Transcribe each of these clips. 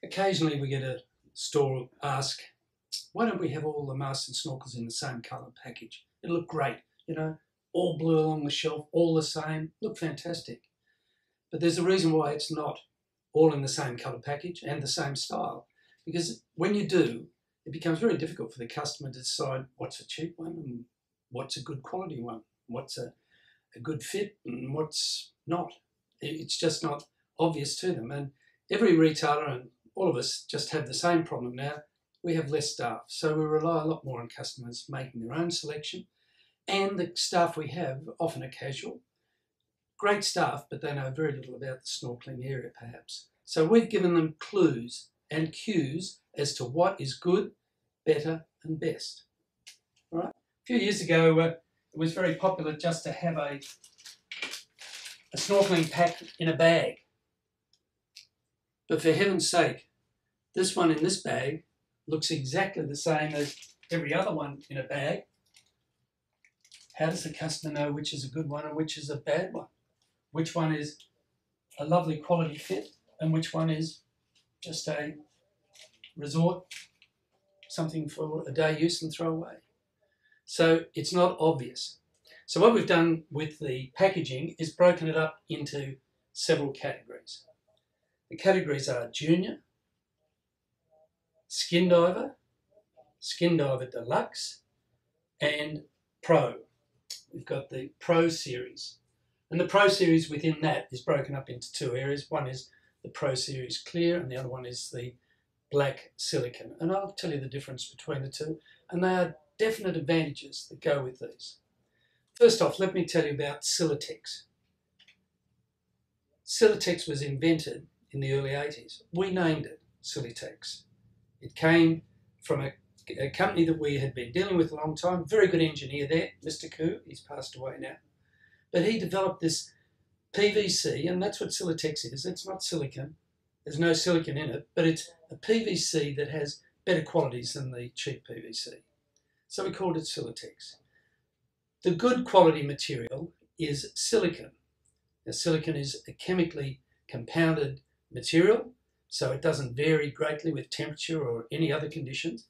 Occasionally we get a store ask, why don't we have all the masks and snorkels in the same colour package? It'll look great, you know, all blue along the shelf, all the same, look fantastic. But there's a reason why it's not all in the same colour package and the same style. Because when you do, it becomes very difficult for the customer to decide what's a cheap one and what's a good quality one, what's a good fit and what's not. It's just not obvious to them. And every retailer and all of us just have the same problem now. We have less staff, so we rely a lot more on customers making their own selection. And the staff we have often are casual. Great staff, but they know very little about the snorkeling area perhaps. So we've given them clues and cues as to what is good, better and best. All right. A few years ago, it was very popular just to have a snorkeling pack in a bag. But for heaven's sake, this one in this bag looks exactly the same as every other one in a bag. How does the customer know which is a good one and which is a bad one? Which one is a lovely quality fit and which one is just a resort, something for a day use and throw away? So it's not obvious. So what we've done with the packaging is broken it up into several categories. The categories are Junior, Skin Diver Deluxe and Pro. We've got the Pro Series. And the Pro Series within that is broken up into two areas. One is the Pro Series Clear and the other one is the Black Silicon. And I'll tell you the difference between the two. And they are definite advantages that go with these. First off, let me tell you about Silatex. Silatex was invented in the early 80s. We named it Silatex. It came from a company that we had been dealing with a long time. Very good engineer there, Mr. Koo. He's passed away now. But he developed this PVC, and that's what Silatex is. It's not silicon. There's no silicon in it, but it's a PVC that has better qualities than the cheap PVC. So we called it Silatex. The good quality material is silicon. Now, silicon is a chemically compounded material, so it doesn't vary greatly with temperature or any other conditions.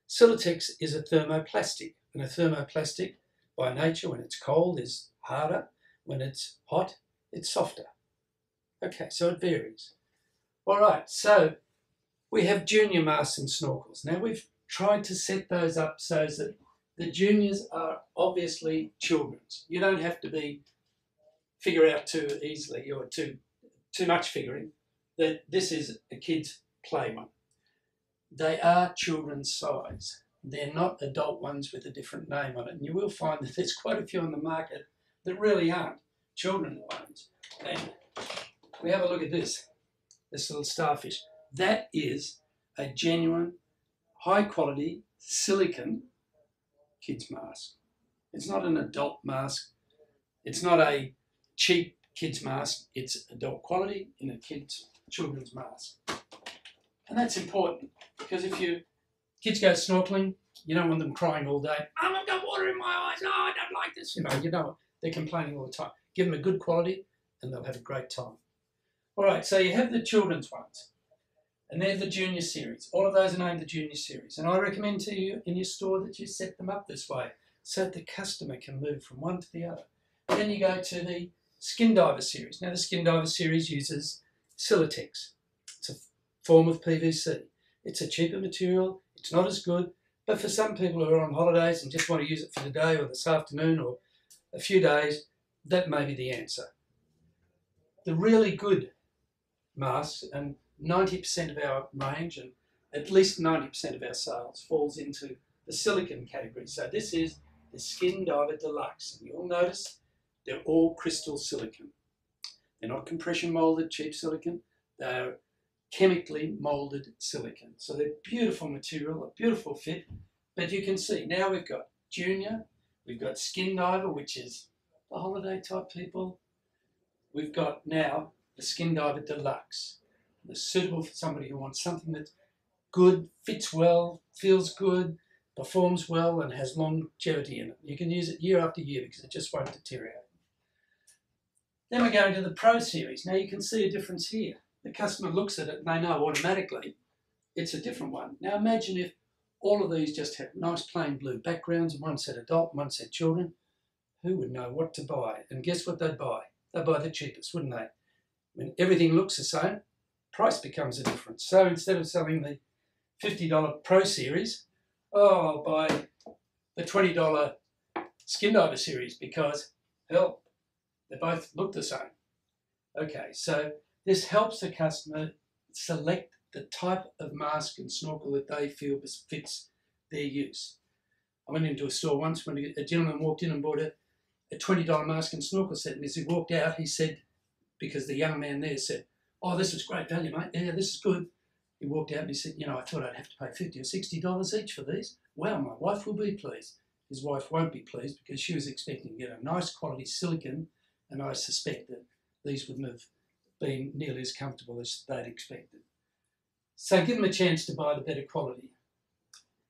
Silatex is a thermoplastic, and a thermoplastic by nature, when it's cold, is harder. When it's hot, it's softer. Okay, so it varies. All right, so we have junior masks and snorkels. Now we've tried to set those up so that the juniors are obviously children's. You don't have to figure out too easily or too much figuring that this is a kid's play one. They are children's size. They're not adult ones with a different name on it. And you will find that there's quite a few on the market that really aren't children's ones. And we have a look at this little starfish. That is a genuine, high quality silicon kids mask. It's not an adult mask. It's not a cheap kids mask. It's adult quality in a children's mask. And that's important because if kids go snorkeling, you don't want them crying all day. Oh, I've got water in my eyes. No, I don't like this. You know, they're complaining all the time. Give them a good quality and they'll have a great time. All right, so you have the children's ones and they're the junior series. All of those are named the junior series. And I recommend to you in your store that you set them up this way so that the customer can move from one to the other. Then you go to the Skin Diver series. Now the Skin Diver series uses Silatex. It's a form of PVC. It's a cheaper material. It's not as good. But for some people who are on holidays and just want to use it for the day or this afternoon or a few days, that may be the answer. The really good masks, and 90% of our range and at least 90% of our sales falls into the silicon category. So this is the Skin Diver Deluxe. And you'll notice they're all crystal silicon. They're not compression molded cheap silicon. They're chemically molded silicon. So they're beautiful material, a beautiful fit. But you can see now we've got Junior, we've got Skin Diver, which is the holiday type people. We've got now the Skin Diver Deluxe. They're suitable for somebody who wants something that's good, fits well, feels good, performs well and has longevity in it. You can use it year after year because it just won't deteriorate. Then we go into the Pro Series. Now you can see a difference here. The customer looks at it and they know automatically it's a different one. Now imagine if all of these just had nice plain blue backgrounds and one said adult and one said children. Who would know what to buy? And guess what they'd buy? They'd buy the cheapest, wouldn't they? When everything looks the same, price becomes a difference. So instead of selling the $50 Pro Series, I'll buy the $20 Skin Diver Series because, hell, they both look the same. Okay, so this helps the customer select the type of mask and snorkel that they feel fits their use. I went into a store once when a gentleman walked in and bought a $20 mask and snorkel set, and as he walked out, he said, because the young man there said, "Oh, this is great value, mate. Yeah, this is good." He walked out and he said, "You know, I thought I'd have to pay $50 or $60 each for these. Wow, my wife will be pleased." His wife won't be pleased because she was expecting to get a nice quality silicone, and I suspect that these wouldn't have been nearly as comfortable as they'd expected. So give them a chance to buy the better quality.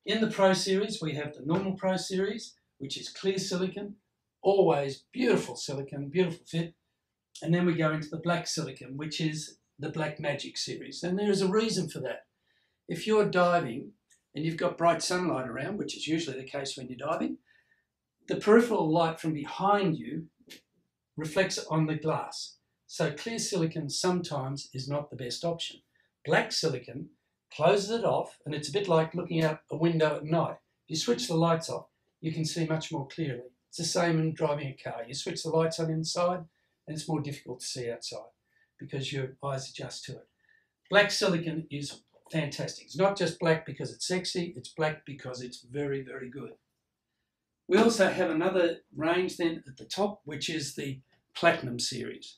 In the Pro Series, we have the normal Pro Series, which is clear silicone, always beautiful silicone, beautiful fit. And then we go into the black silicone, which is the Black Magic series. And there is a reason for that. If you're diving and you've got bright sunlight around, which is usually the case when you're diving, the peripheral light from behind you reflects on the glass. So clear silicone sometimes is not the best option. Black silicone closes it off, and it's a bit like looking out a window at night. If you switch the lights off, you can see much more clearly. It's the same in driving a car. You switch the lights on inside, and it's more difficult to see outside because your eyes adjust to it. Black silicone is fantastic. It's not just black because it's sexy, it's black because it's very, very good. We also have another range then at the top, which is the Platinum series.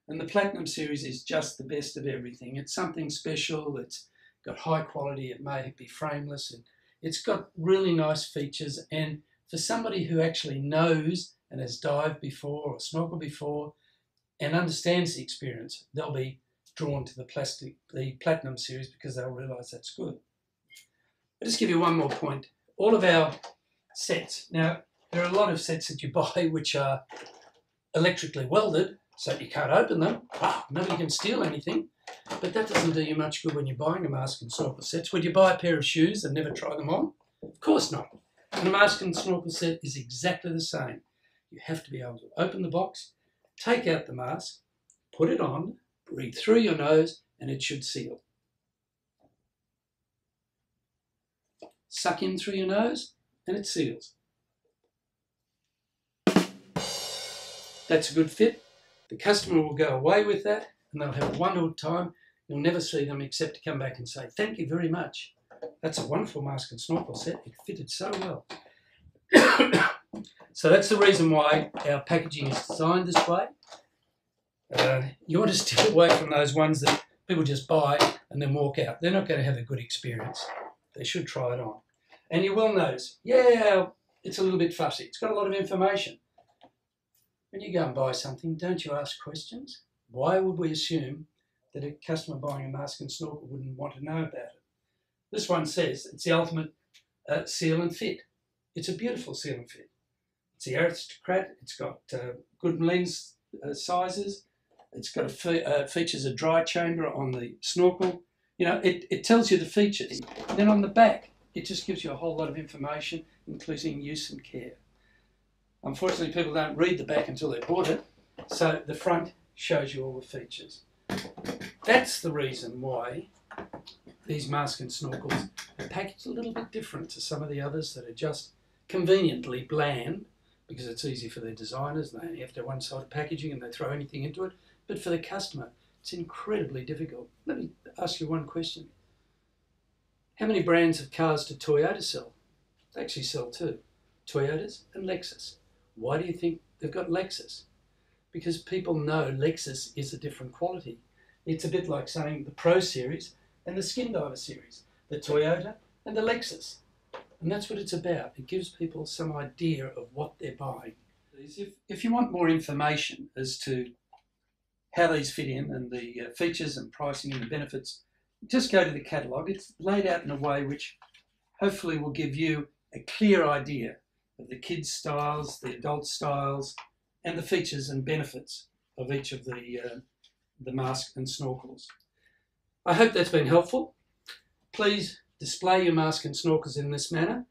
And the Platinum series is just the best of everything. It's something special, it's got high quality, it may be frameless, and it's got really nice features. And for somebody who actually knows and has dived before or snorkeled before and understands the experience, they'll be drawn to the Platinum series because they'll realise that's good. I'll just give you one more point. All of our sets, now there are a lot of sets that you buy which are electrically welded, so you can't open them. Nobody can steal anything. But that doesn't do you much good when you're buying a mask and snorkel sets. Would you buy a pair of shoes and never try them on? Of course not. And a mask and snorkel set is exactly the same. You have to be able to open the box, take out the mask, put it on, breathe through your nose, and it should seal. Suck in through your nose, and it seals. That's a good fit. The customer will go away with that, and they'll have a wonderful time. You'll never see them except to come back and say, "Thank you very much. That's a wonderful mask and snorkel set. It fitted so well." So that's the reason why our packaging is designed this way. You want to steer away from those ones that people just buy and then walk out. They're not going to have a good experience. They should try it on. And you will notice, yeah, it's a little bit fussy. It's got a lot of information. When you go and buy something, don't you ask questions? Why would we assume that a customer buying a mask and snorkel wouldn't want to know about it? This one says it's the ultimate seal and fit. It's a beautiful seal and fit. It's the Aristocrat. It's got good lens sizes. It's got features a dry chamber on the snorkel. You know, it tells you the features. And then on the back, it just gives you a whole lot of information, including use and care. Unfortunately, people don't read the back until they've bought it, so the front shows you all the features. That's the reason why these mask and snorkels are packaged a little bit different to some of the others that are just conveniently bland, because it's easy for their designers, they only have to have one-sided packaging and they throw anything into it. But for the customer, it's incredibly difficult. Let me ask you one question. How many brands of cars do Toyota sell? They actually sell two, Toyotas and Lexus. Why do you think they've got Lexus? Because people know Lexus is a different quality. It's a bit like saying the Pro Series and the Skin Diver Series, the Toyota and the Lexus. And that's what it's about. It gives people some idea of what they're buying. If you want more information as to how these fit in and the features and pricing and the benefits, just go to the catalogue. It's laid out in a way which hopefully will give you a clear idea of the kids' styles, the adult styles, and the features and benefits of each of the mask and snorkels. I hope that's been helpful. Please display your mask and snorkels in this manner.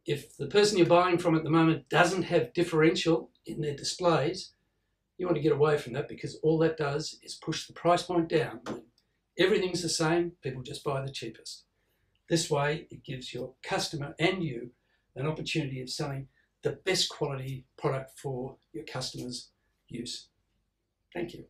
If the person you're buying from at the moment doesn't have differential in their displays, you want to get away from that, because all that does is push the price point down. When everything's the same, people just buy the cheapest. This way, it gives your customer and you an opportunity of selling the best quality product for your customers' use. Thank you.